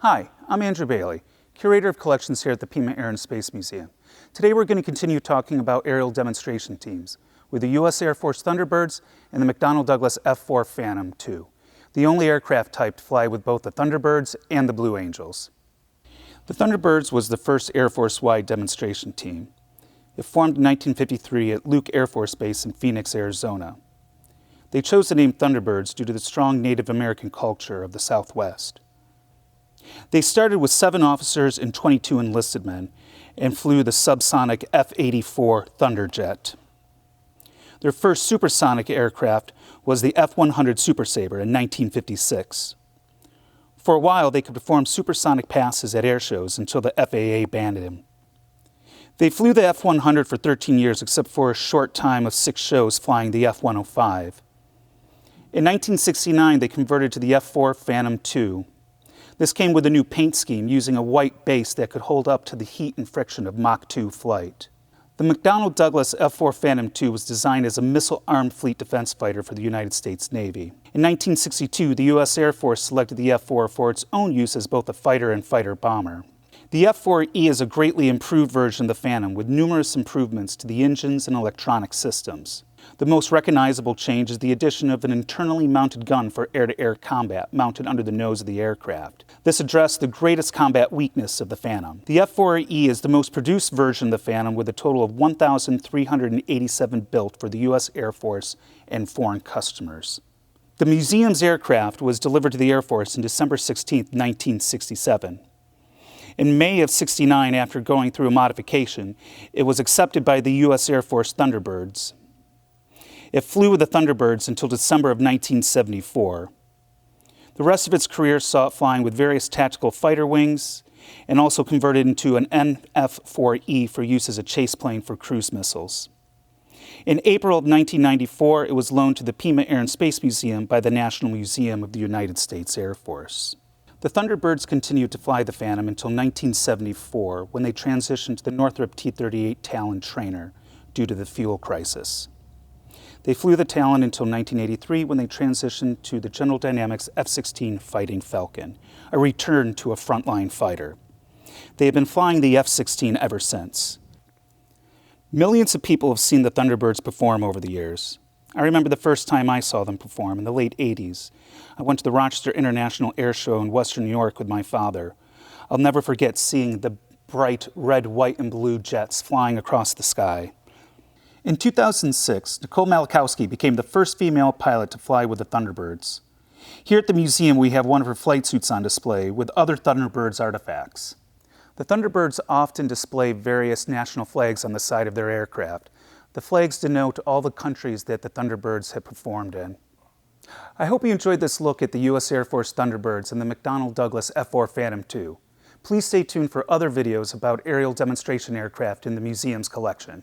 Hi, I'm Andrew Bailey, Curator of Collections here at the Pima Air and Space Museum. Today we're going to continue talking about aerial demonstration teams with the U.S. Air Force Thunderbirds and the McDonnell Douglas F-4 Phantom II, the only aircraft type to fly with both the Thunderbirds and the Blue Angels. The Thunderbirds was the first Air Force-wide demonstration team. It formed in 1953 at Luke Air Force Base in Phoenix, Arizona. They chose the name Thunderbirds due to the strong Native American culture of the Southwest. They started with 7 officers and 22 enlisted men and flew the subsonic F-4 Thunderjet. Their first supersonic aircraft was the F-100 Super Sabre in 1956. For a while, they could perform supersonic passes at air shows until the FAA banned them. They flew the F-100 for 13 years, except for a short time of 6 shows flying the F-105. In 1969, they converted to the F-4 Phantom II. This came with a new paint scheme using a white base that could hold up to the heat and friction of Mach 2 flight. The McDonnell Douglas F-4 Phantom II was designed as a missile-armed fleet defense fighter for the United States Navy. In 1962, the U.S. Air Force selected the F-4 for its own use as both a fighter and fighter bomber. The F-4E is a greatly improved version of the Phantom with numerous improvements to the engines and electronic systems. The most recognizable change is the addition of an internally mounted gun for air-to-air combat mounted under the nose of the aircraft. This addressed the greatest combat weakness of the Phantom. The F-4E is the most produced version of the Phantom with a total of 1,387 built for the U.S. Air Force and foreign customers. The museum's aircraft was delivered to the Air Force on December 16, 1967. In May of '69, after going through a modification, it was accepted by the U.S. Air Force Thunderbirds. It flew with the Thunderbirds until December of 1974. The rest of its career saw it flying with various tactical fighter wings and also converted into an F-4E for use as a chase plane for cruise missiles. In April of 1994, it was loaned to the Pima Air and Space Museum by the National Museum of the United States Air Force. The Thunderbirds continued to fly the Phantom until 1974, when they transitioned to the Northrop T-38 Talon trainer due to the fuel crisis. They flew the Talon until 1983, when they transitioned to the General Dynamics F-16 Fighting Falcon, a return to a frontline fighter. They have been flying the F-16 ever since. Millions of people have seen the Thunderbirds perform over the years. I remember the first time I saw them perform in the late 80s. I went to the Rochester International Air Show in Western New York with my father. I'll never forget seeing the bright red, white, and blue jets flying across the sky. In 2006, Nicole Malachowski became the first female pilot to fly with the Thunderbirds. Here at the museum, we have one of her flight suits on display with other Thunderbirds artifacts. The Thunderbirds often display various national flags on the side of their aircraft. The flags denote all the countries that the Thunderbirds have performed in. I hope you enjoyed this look at the U.S. Air Force Thunderbirds and the McDonnell Douglas F-4 Phantom II. Please stay tuned for other videos about aerial demonstration aircraft in the museum's collection.